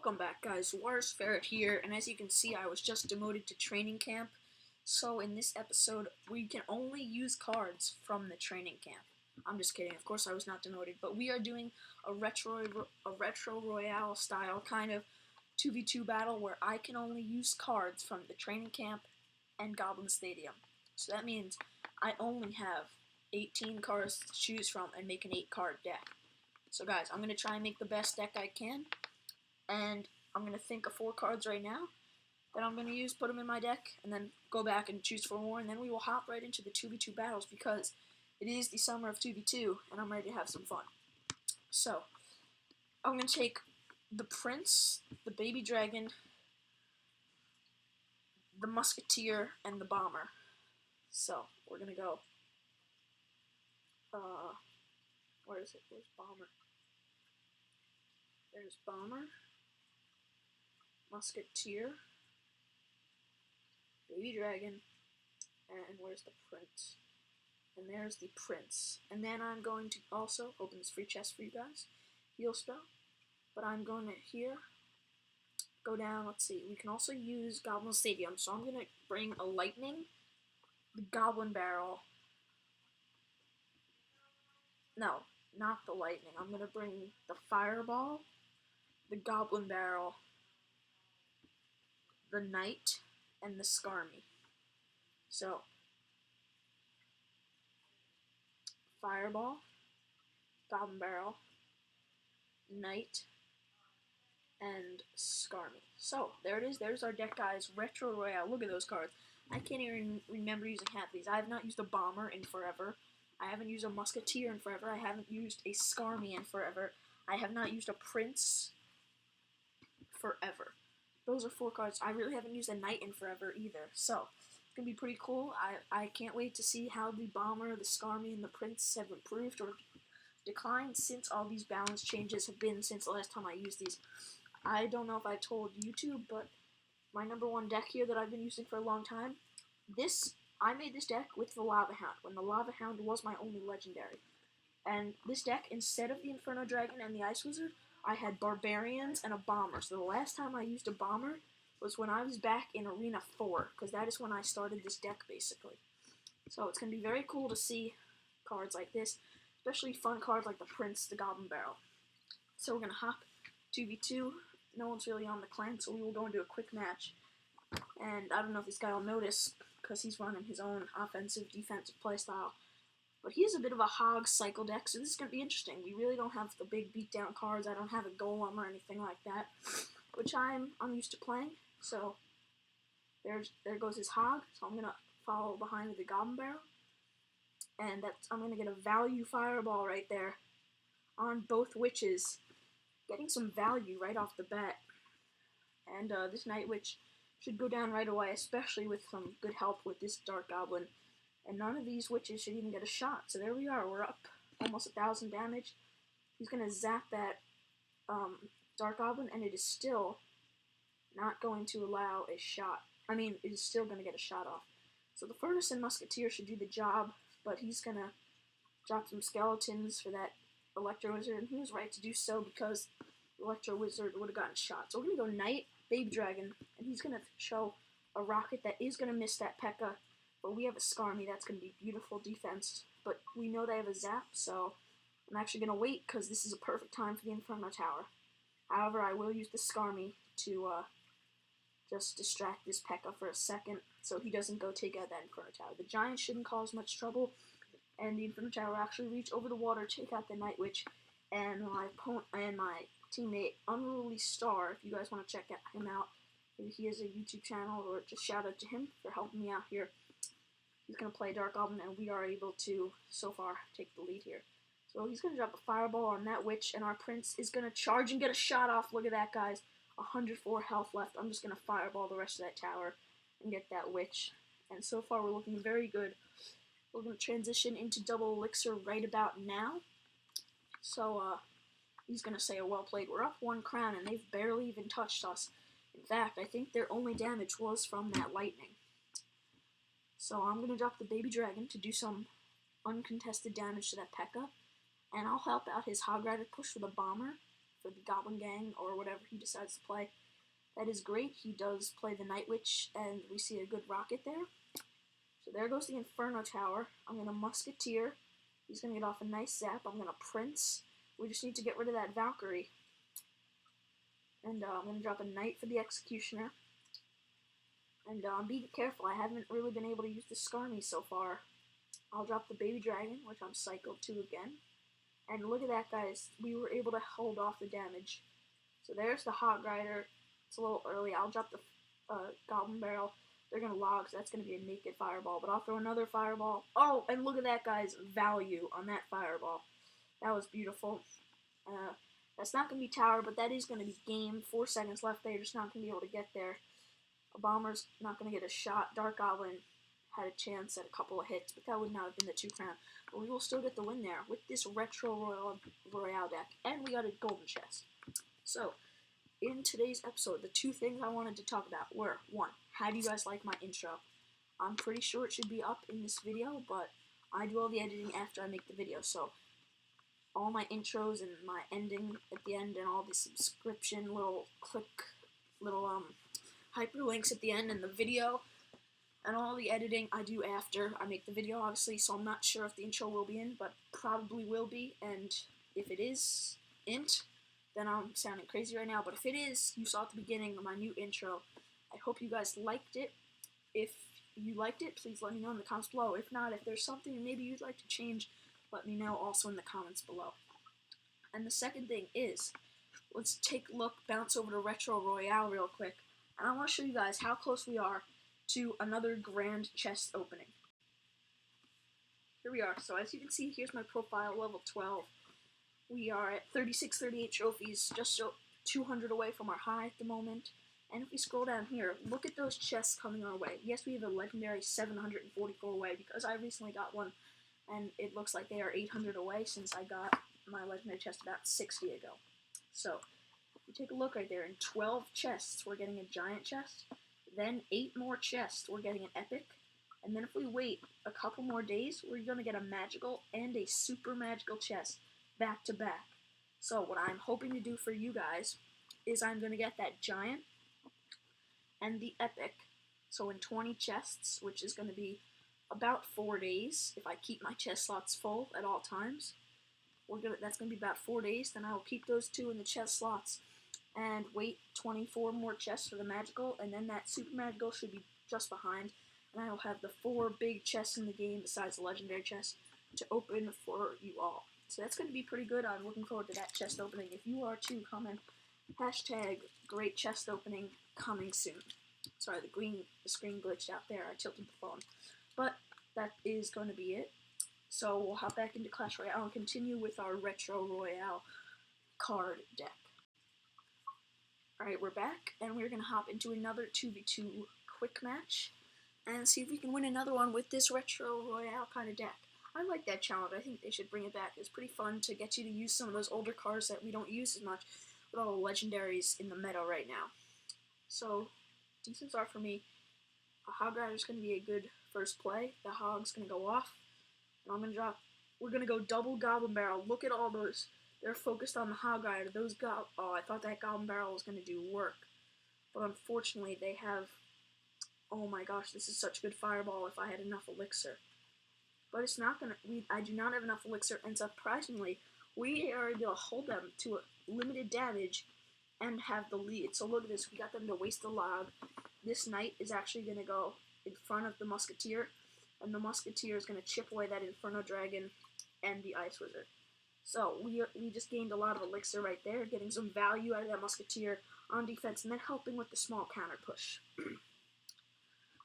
Welcome back, guys. Warrsferret here, and as you can see, I was just demoted to training camp. So in this episode, we can only use cards from the training camp. I'm just kidding. Of course, I was not demoted, but we are doing a retro royale style kind of 2v2 battle where I can only use cards from the training camp and Goblin Stadium. So that means I only have 18 cards to choose from and make an 8-card deck. So guys, I'm going to try and make the best deck I can. And I'm going to think of 4 cards right now that I'm going to use, put them in my deck, and then go back and choose 4 more, and then we will hop right into the 2v2 battles because it is the summer of 2v2, and I'm ready to have some fun. So, I'm going to take the Prince, the Baby Dragon, the Musketeer, and the Bomber. So, we're going to go, where is it? Where's Bomber? There's Bomber. Musketeer, Baby Dragon, and where's the Prince? And there's the Prince. And then I'm going to also open this free chest for you guys, heal spell. But I'm going to here, go down, let's see, we can also use Goblin Stadium. So I'm going to bring a Lightning, the Goblin Barrel. No, not the Lightning. I'm going to bring the Fireball, the Goblin Barrel, the Knight, and the Skarmy. So, Fireball, Goblin Barrel, Knight, and Skarmy. So, there it is. There's our deck, guys. Retro Royale. Look at those cards. I can't even remember using half of these. I have not used a Bomber in forever. I haven't used a Musketeer in forever. I haven't used a Skarmy in forever. I have not used a Prince forever. Those are 4 cards. I really haven't used a Knight in forever either. So, it's going to be pretty cool. I can't wait to see how the Bomber, the Skarmy, and the Prince have improved or declined since all these balance changes have been since the last time I used these. I don't know if I told YouTube, but my #1 deck here that I've been using for a long time, I made this deck with the Lava Hound, when the Lava Hound was my only legendary. And this deck, instead of the Inferno Dragon and the Ice Wizard, I had Barbarians and a Bomber. So the last time I used a Bomber was when I was back in Arena 4, because that is when I started this deck, basically. So it's going to be very cool to see cards like this, especially fun cards like the Prince, the Goblin Barrel. So we're going to hop 2v2. No one's really on the clan, so we will go into a quick match. And I don't know if this guy will notice, because he's running his own offensive, defensive playstyle. But he has a bit of a hog cycle deck, so this is going to be interesting. We really don't have the big beatdown cards. I don't have a golem or anything like that, which I'm used to playing. So there goes his hog. So I'm going to follow behind with the Goblin Barrel. And I'm going to get a value Fireball right there on both witches. Getting some value right off the bat. And this Night Witch should go down right away, especially with some good help with this Dark Goblin. And none of these witches should even get a shot. So there we are. We're up almost 1,000 damage. He's going to zap that Dark Goblin, and it is still not going to allow a shot. I mean, it is still going to get a shot off. So the Furnace and Musketeer should do the job, but he's going to drop some skeletons for that Electro Wizard, and he was right to do so because the Electro Wizard would have gotten shot. So we're going to go Knight, Baby Dragon, and he's going to show a Rocket that is going to miss that P.E.K.K.A. But we have a Skarmy, that's going to be beautiful defense. But we know they have a Zap, so I'm actually going to wait because this is a perfect time for the Inferno Tower. However, I will use the Skarmy to just distract this P.E.K.K.A. for a second so he doesn't go take out that Inferno Tower. The Giant shouldn't cause much trouble, and the Inferno Tower will actually reach over the water, take out the Night Witch, and my teammate, Unruly Star, if you guys want to check him out. Maybe he has a YouTube channel, or just shout out to him for helping me out here. He's going to play Dark Goblin, and we are able to, so far, take the lead here. So he's going to drop a Fireball on that Witch, and our Prince is going to charge and get a shot off. Look at that, guys. 104 health left. I'm just going to Fireball the rest of that tower and get that Witch. And so far, we're looking very good. We're going to transition into double elixir right about now. So, he's going to say, well played. We're up 1 crown, and they've barely even touched us. In fact, I think their only damage was from that lightning. So I'm going to drop the Baby Dragon to do some uncontested damage to that P.E.K.K.A. And I'll help out his Hog Rider push with a Bomber for the Goblin Gang or whatever he decides to play. That is great. He does play the Night Witch, and we see a good rocket there. So there goes the Inferno Tower. I'm going to Musketeer. He's going to get off a nice zap. I'm going to Prince. We just need to get rid of that Valkyrie. And I'm going to drop a Knight for the Executioner. And be careful. I haven't really been able to use the Skarmy so far. I'll drop the Baby Dragon, which I'm cycled to again. And look at that, guys. We were able to hold off the damage. So there's the Hog Rider. It's a little early. I'll drop the Goblin Barrel. They're going to log, so that's going to be a naked Fireball. But I'll throw another Fireball. Oh, and look at that, guys. Value on that Fireball. That was beautiful. That's not going to be Tower, but that is going to be game. 4 seconds left. They're just not going to be able to get there. A Bomber's not going to get a shot. Dark Goblin had a chance at a couple of hits, but that would not have been the 2 crown. But we will still get the win there with this Retro Royale deck. And we got a golden chest. So, in today's episode, the 2 things I wanted to talk about were, 1, how do you guys like my intro? I'm pretty sure it should be up in this video, but I do all the editing after I make the video, so all my intros and my ending at the end and all the subscription little hyperlinks at the end and the video and all the editing I do after I make the video, obviously, so I'm not sure if the intro will be in, but probably will be, and if it isn't, then I'm sounding crazy right now, but if it is, you saw at the beginning of my new intro. I hope you guys liked it. If you liked it, please let me know in the comments below. If not, if there's something maybe you'd like to change, let me know also in the comments below. And the second thing is, let's take a look, bounce over to Retro Royale real quick, and I want to show you guys how close we are to another grand chest opening. Here we are. So as you can see, here's my profile, level 12. We are at 36, 38 trophies, just 200 away from our high at the moment. And if we scroll down here, look at those chests coming our way. Yes, we have a legendary 744 away because I recently got one, and it looks like they are 800 away since I got my legendary chest about 60 ago. So, if you take a look right there, in 12 chests, we're getting a giant chest. Then 8 more chests, we're getting an epic. And then if we wait a couple more days, we're going to get a magical and a super magical chest back to back. So what I'm hoping to do for you guys is I'm going to get that giant and the epic. So in 20 chests, which is going to be about 4 days, if I keep my chest slots full at all times, that's going to be about 4 days. Then I will keep those 2 in the chest slots and wait 24 more chests for the magical, and then that super magical should be just behind, and I will have the 4 big chests in the game besides the legendary chest to open for you all. So that's going to be pretty good. I'm looking forward to that chest opening. If you are too, comment hashtag great chest opening coming soon. Sorry, the screen glitched out there. I tilted the phone. But that is going to be it. So we'll hop back into Clash Royale and continue with our Retro Royale card deck. Alright, we're back, and we're going to hop into another 2v2 quick match and see if we can win another one with this Retro Royale kind of deck. I like that challenge. I think they should bring it back. It's pretty fun to get you to use some of those older cards that we don't use as much with all the legendaries in the meta right now. So, decent start for me. A Hog Rider is going to be a good first play. The Hog's going to go off, and I'm going to drop. We're going to go double Goblin Barrel. Look at all those. They're focused on the Hog Rider. Oh, I thought that Goblin Barrel was going to do work. But unfortunately, they have... Oh my gosh, this is such good Fireball if I had enough Elixir. But it's not going to... I do not have enough Elixir, and surprisingly, we are able to hold them to a limited damage and have the lead. So look at this. We got them to waste the log. This Knight is actually going to go in front of the Musketeer, and the Musketeer is going to chip away that Inferno Dragon and the Ice Wizard. So we just gained a lot of Elixir right there, getting some value out of that Musketeer on defense, and then helping with the small counter push.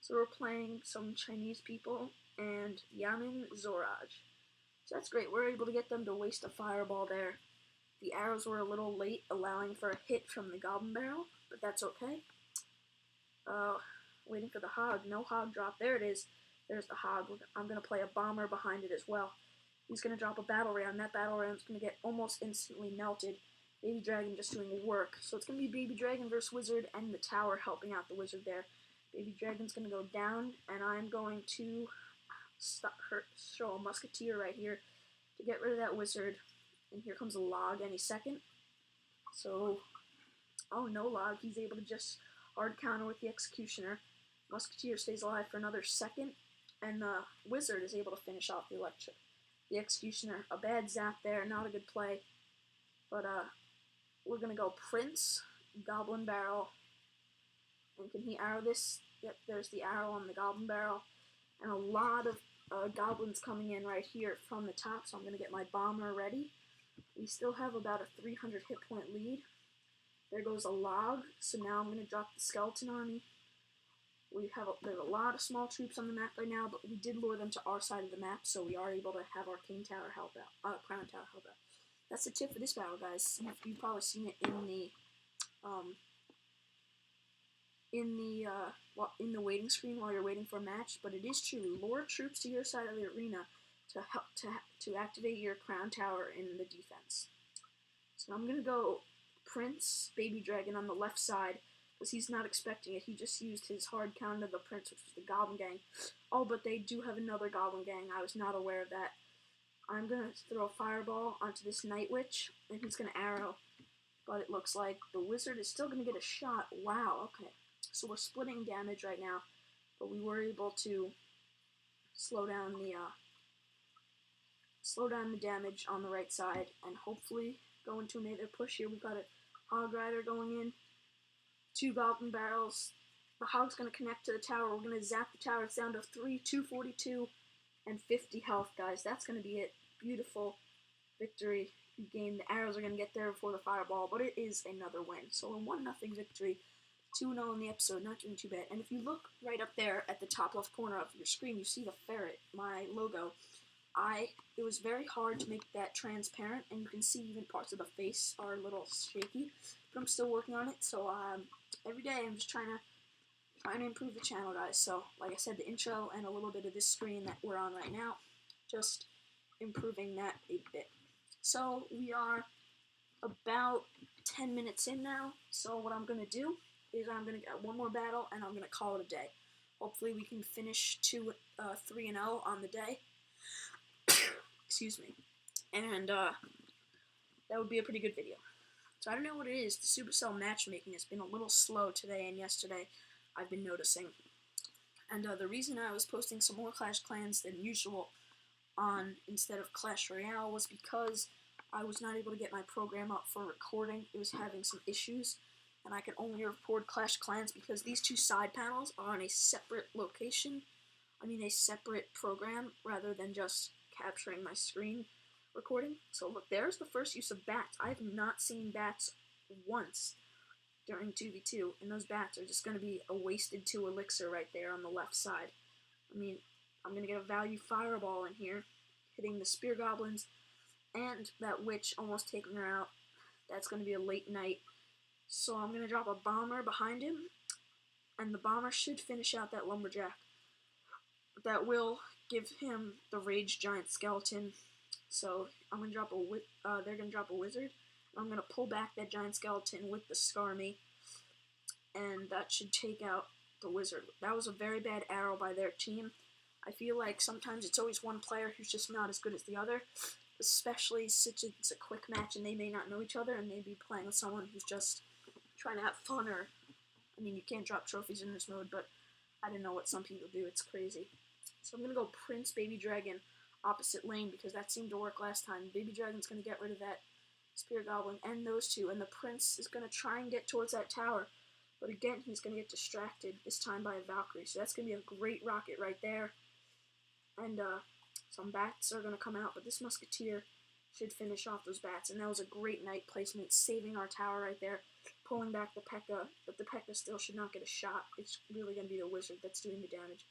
So we're playing some Chinese people and Yamin Zoraj. So that's great. We're able to get them to waste a Fireball there. The arrows were a little late, allowing for a hit from the Goblin Barrel, but that's okay. Waiting for the Hog. No Hog drop. There it is. There's the Hog. I'm going to play a Bomber behind it as well. He's going to drop a Battle Ram. That Battle Ram's going to get almost instantly melted. Baby Dragon just doing work. So it's going to be Baby Dragon versus Wizard, and the Tower helping out the Wizard there. Baby Dragon's going to go down, and I'm going to show a Musketeer right here to get rid of that Wizard. And here comes a log any second. So, oh no log, he's able to just hard counter with the Executioner. Musketeer stays alive for another second, and the Wizard is able to finish off the Executioner. A bad zap there, not a good play. But we're gonna go Prince, Goblin Barrel, and can he arrow this? Yep, there's the arrow on the Goblin Barrel, and a lot of goblins coming in right here from the top, so I'm gonna get my bomber ready. We still have about a 300 hit point lead. There goes a log, so now I'm going to drop the skeleton army. There's a lot of small troops on the map right now, but we did lure them to our side of the map, so we are able to have our King Tower help out, Crown Tower help out. That's the tip for this battle, guys. You've probably seen it in the waiting screen while you're waiting for a match, but it is true. Lure troops to your side of the arena to help to activate your Crown Tower in the defense. So I'm gonna go Prince, Baby Dragon on the left side, because he's not expecting it. He just used his hard counter to the Prince, which was the Goblin Gang. Oh, but they do have another Goblin Gang. I was not aware of that. I'm gonna throw a fireball onto this Night Witch, and he's gonna arrow. But it looks like the Wizard is still gonna get a shot. Wow, okay. So we're splitting damage right now, but we were able to slow down the damage on the right side, and hopefully go into another push here. We've got a Hog Rider going in, 2 Goblin Barrels. The Hog's going to connect to the tower. We're going to zap the tower. It's down to 242, and 50 health, guys. That's going to be it. Beautiful victory game. The arrows are going to get there before the fireball, but it is another win. So a 1-0 victory. 2-0 in the episode, not doing too bad. And if you look right up there at the top left corner of your screen, you see the ferret, my logo. It was very hard to make that transparent, and you can see even parts of the face are a little shaky, but I'm still working on it. So every day I'm just trying to improve the channel, guys. So like I said, the intro and a little bit of this screen that we're on right now, just improving that a bit. So we are about 10 minutes in now. So what I'm gonna do is I'm gonna get one more battle, and I'm gonna call it a day. Hopefully we can finish 3-0 on the day. Excuse me. And that would be a pretty good video. So I don't know what it is. The Supercell matchmaking has been a little slow today and yesterday, I've been noticing. And the reason I was posting some more Clash Clans than usual on instead of Clash Royale was because I was not able to get my program up for recording. It was having some issues, and I could only record Clash Clans because these 2 side panels are on a separate location. I mean a separate program rather than just capturing my screen recording. So look, there's the first use of bats. I have not seen bats once during 2v2, and those bats are just going to be a wasted 2 elixir right there on the left side. I mean, I'm going to get a value fireball in here, hitting the spear goblins, and that witch almost taking her out. That's going to be a late night. So I'm going to drop a bomber behind him, and the bomber should finish out that lumberjack. That will give him the Rage Giant Skeleton. So I'm gonna drop they're gonna drop a Wizard. I'm gonna pull back that Giant Skeleton with the Skarmy, and that should take out the Wizard. That was a very bad arrow by their team. I feel like sometimes it's always one player who's just not as good as the other, especially since it's a quick match and they may not know each other and they be playing with someone who's just trying to have fun. Or, I mean, you can't drop trophies in this mode, but I don't know what some people do. It's crazy. So I'm going to go Prince, Baby Dragon, opposite lane, because that seemed to work last time. Baby Dragon's going to get rid of that Spear Goblin and those 2, and the Prince is going to try and get towards that tower. But again, he's going to get distracted, this time by a Valkyrie. So that's going to be a great rocket right there. And some bats are going to come out, but this Musketeer should finish off those bats. And that was a great night placement, saving our tower right there, pulling back the P.E.K.K.A. But the P.E.K.K.A. still should not get a shot. It's really going to be the Wizard that's doing the damage.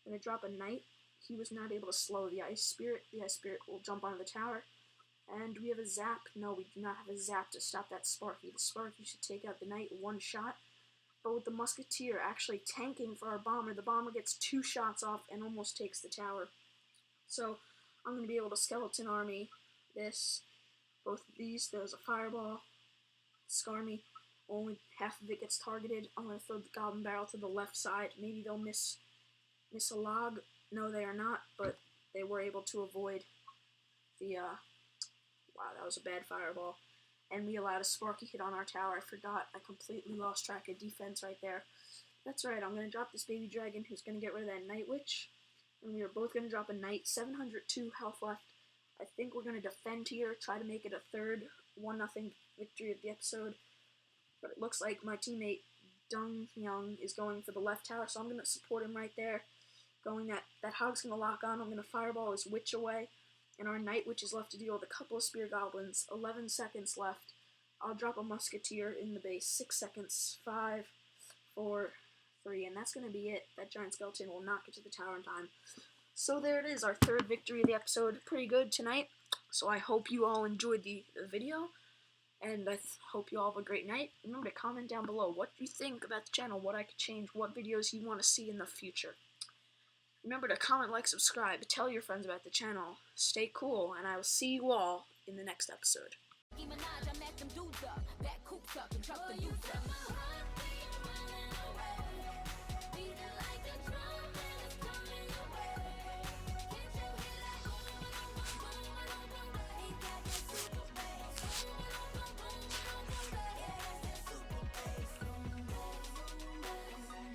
I'm going to drop a Knight. He was not able to slow the Ice Spirit. The Ice Spirit will jump onto the tower. And we have a Zap. No, we do not have a Zap to stop that Sparky. The Sparky should take out the Knight one shot. But with the Musketeer actually tanking for our Bomber, the Bomber gets 2 shots off and almost takes the tower. So I'm going to be able to Skeleton Army this. Both of these. There's a Fireball. Skarmy. Only half of it gets targeted. I'm going to throw the Goblin Barrel to the left side. Maybe they'll miss a log. No, they are not, but they were able to avoid the, wow, that was a bad fireball. and we allowed a Sparky hit on our tower. I forgot. I completely lost track of defense right there. That's right, I'm going to drop this baby dragon who's going to get rid of that Night Witch. And we are both going to drop a Knight. 702 health left. I think we're going to defend here, try to make it a third 1-0 victory of the episode. But it looks like my teammate Dung Young is going for the left tower, so I'm going to support him right there. Going that Hog's going to lock on. I'm going to fireball his Witch away. And our Night Witch is left to deal with a couple of Spear Goblins. 11 seconds left. I'll drop a Musketeer in the base. 6 seconds. 5, 4, 3. And that's going to be it. That Giant Skeleton will not get to the tower in time. So there it is, our third victory of the episode. Pretty good tonight. So I hope you all enjoyed the video. And I hope you all have a great night. Remember to comment down below what you think about the channel, what I could change, what videos you want to see in the future. Remember to comment, like, subscribe, tell your friends about the channel. Stay cool, and I will see you all in the next episode.